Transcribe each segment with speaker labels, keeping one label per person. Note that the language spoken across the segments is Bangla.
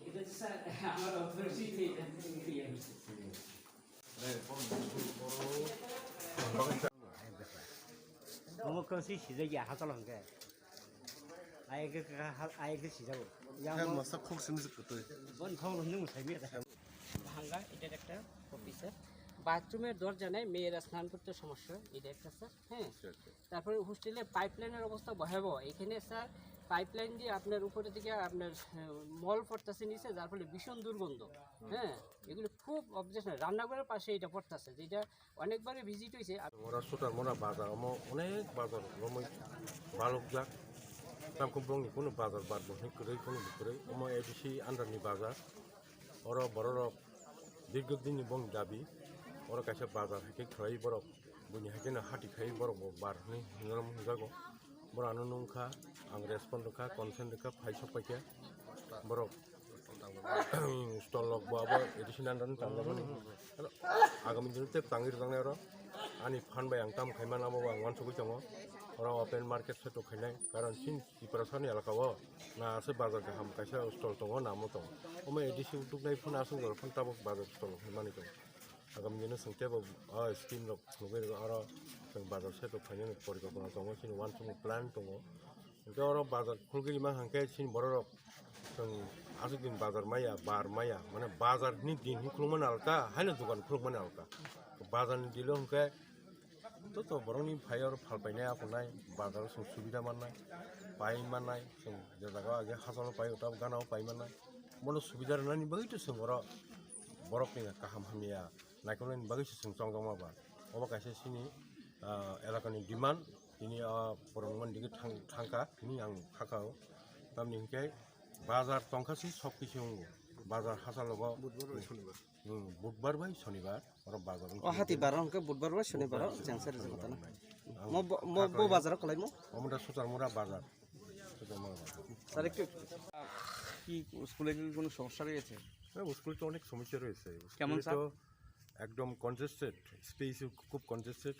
Speaker 1: এটা স্যার আমার অথরিটি এটা ক্লিয়ার হচ্ছে 너무 큰 시작이 하자는 게 아예 그 시작을
Speaker 2: হ্যাঁ মাসা খুব সিমিস করতে
Speaker 1: 뭔 খবর নতুন সাইবিয়া ভাঙ্গা এটার একটা কপি স্যার বাথরুমের দরজা নেই মেয়েরা স্নান করতে সমস্যা এটা একটা স্যার হ্যাঁ তারপরে হোস্টেলে পাইপলাইনের অবস্থা ভয়াবহ এখানে স্যার পাইপলাইন দিয়ে আপনার উপরে থেকে আপনার মল পড়তেছে নিচে যার ফলে ভীষণ দুর্গন্ধ হ্যাঁ এগুলো খুব অবজেকশন রান্নাঘরের পাশে এটা পড়তেছে যেটা অনেকবারই ভিজিট হয়েছে
Speaker 2: মোরা সুতার মোরা বাজার অনেক বাজার রমই বালক যাক তামকো বংনি কোনো বাজার বাদ বসে করে কোনো করে এডিসি আন্ডারনি বাজার ওরা বড় দীর্ঘদিননি বং দাবি ওরা কাছে বাজার হাইকে খাই বরফ বুনি হাইকে না হাটি খাই বরফ বারনি নরম जागो বড় আনন্দখা আং রেসপন্ডখা কনসেন্টখা ফাইসপাইকে বরফ স্টল লক বাবা এডিসি আন্ডারনি তামলামানি আগামী দিনতে তাঙ্গির তাंगनाय र आनी फानबाय आं दाम खायमा नामाबो आं वानसुगै दङ ओरा ओपेन मार्केट सेट खायनाय कारण सिन सिपरासानि एलाकाव नासो बाजार गाहाम कायसा स्टल दङ नामो दङ ओमे एडिसि उदुगनाय फन आसुगर फन ताबो बाजार स्टल खायमानि दङ आगामी दिन संख्याबो स्किम रक नुगै आरो जों बाजार सेट खायनो परिकल्पना दङ सिन वानसुगै प्लान दङ ओमफ्राय आरो बाजार खुलगिरि मा हांखे सिन बर' रक जों आजुदिन बाजार माया बार माया माने बाजारनि दिन खुलुमन आलका हायनो दुकान खुलुमन आलका बाजारनि दिल हंखे तो बरंनि फायर फालबायनाय आखनाय बाजाराव जों सुबिदा माननाय पाइ माननाय जों जे जागा आगे हासाव पाइ उताव गानाव पाइ माननाय मनो सुबिदा रनानि बागैतो जों बरफनि गाहाम हामिया नायखौनायनि बागैसो जों जंजमाबा अबा कायसे सिनि एलाकानि डिमान्ड दिनै बरंमोन दिगे थांखा नि आं थाखाव तामनि हंखे बाजार तंखासि सब किछु बाजार हासालबा बुधबार बाय शनिबार और बाजार
Speaker 3: हाथी बार हमके बुधबार बाय शनिबार चांसर जगता ना मो बाजार कलाई मो
Speaker 2: আমরা সুতারমুরা বাজার
Speaker 3: স্যার একটু কি স্কুলে কি কোনো সমস্যা রয়েছে
Speaker 2: স্কুলে তো অনেক সমস্যা রয়েছে
Speaker 3: কেমন স্যার
Speaker 2: একদম কনজেস্টেড স্পেস খুব কনজেস্টেড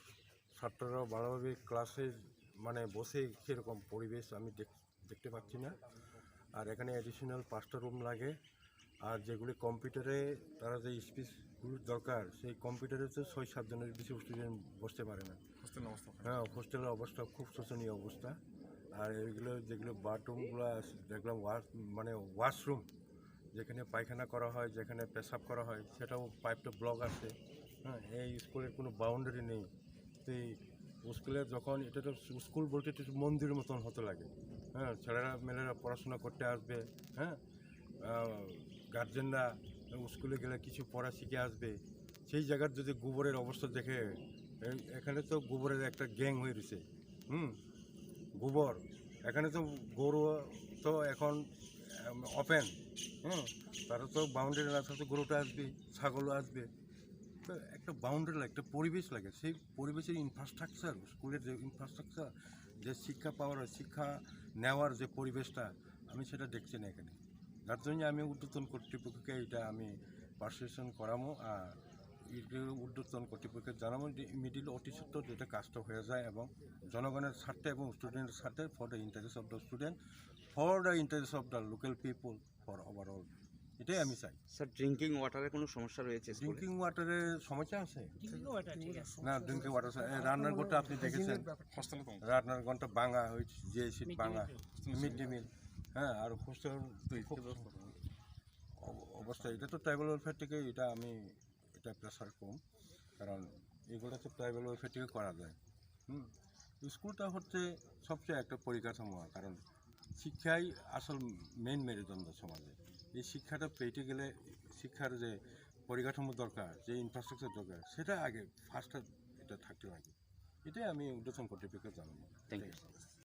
Speaker 2: ছাত্ররা ভালোভাবে ক্লাসে মানে বসে সেরকম পরিবেশ আমি দেখতে পাচ্ছি না আর এখানে অ্যাডিশনাল 5টা রুম লাগে আর যেগুলি কম্পিউটারে তারা যে স্পেসগুলো দরকার সেই কম্পিউটারে তো 6-7 জনের বেশি স্টুডেন্ট বসতে পারে না হ্যাঁ হোস্টেলের অবস্থা খুব শোচনীয় অবস্থা আর এগুলো যেগুলো বাথরুমগুলো দেখলাম মানে ওয়াশরুম যেখানে পায়খানা করা হয় যেখানে পেশাব করা হয় সেটাও পাইপটা ব্লক আছে হ্যাঁ এই স্কুলের কোনো বাউন্ডারি নেই তো স্কুলে যখন এটা তো স্কুল বলতে একটু মন্দিরের মতন হতে লাগে হ্যাঁ ছেলেরা মেয়েরা পড়াশোনা করতে আসবে হ্যাঁ গার্জেনরা স্কুলে গেলে কিছু পড়া শিখে আসবে সেই জায়গার যদি গোবরের অবস্থা দেখে এখানে তো গোবরের একটা গ্যাং হয়ে রয়েছে গোবর এখানে তো গরু তো এখন ওপেন তারা তো বাউন্ডারি না থাকলে গরুটা আসবে ছাগলও আসবে তো একটা বাউন্ডারি লাগে একটা পরিবেশ লাগে সেই পরিবেশের ইনফ্রাস্ট্রাকচার স্কুলের যে ইনফ্রাস্ট্রাকচার যে শিক্ষা পাওয়ার শিক্ষা নেওয়ার যে পরিবেশটা আমি সেটা দেখছি না এখানে যার জন্য আমি ঊর্ধ্বতন কর্তৃপক্ষকে এটা আমি পারসুয়েশন করামো আর ঊর্ধ্বতন কর্তৃপক্ষকে জানাবো যে ইমিডিয়েটলি অতি সত্ত্বর যেটা কাজটা হয়ে যায় এবং জনগণের স্বার্থে এবং স্টুডেন্টের স্বার্থে for the interest of the student for the interest of the local people for overall এটাই আমি চাই
Speaker 3: স্যার ড্রিঙ্কিং ওয়াটারের কোনো সমস্যা রয়েছে
Speaker 2: ড্রিঙ্কিং ওয়াটারের সমস্যা আছে না ড্রিঙ্কিং ওয়াটার রান্নার ঘরটা আপনি দেখেছেন রান্নার ঘরটা ভাঙা হয়েছে যে সিট ভাঙা মিড ডে মিল হ্যাঁ আর হোস্টেল অবস্থা এটা তো ট্রাইবাল ওয়েলফেয়ার থেকে এটা আমি এটা প্রেসার কম কারণ এগুলো তো ট্রাইবাল ওয়েলফেয়ার থেকে করা যায় স্কুলটা হচ্ছে সবচেয়ে একটা পরিকাঠামো কারণ শিক্ষাই আসল মেন মেরুদণ্ড সমাজে এই শিক্ষাটা পেতে গেলে শিক্ষার যে পরিকাঠামো দরকার যে ইনফ্রাস্ট্রাকচার দরকার সেটা আগে ফার্স্টটা এটা থাকতে লাগে এটাই আমি ঊর্ধ্বতন কর্তৃপক্ষকে জানাবো।
Speaker 3: Thank you.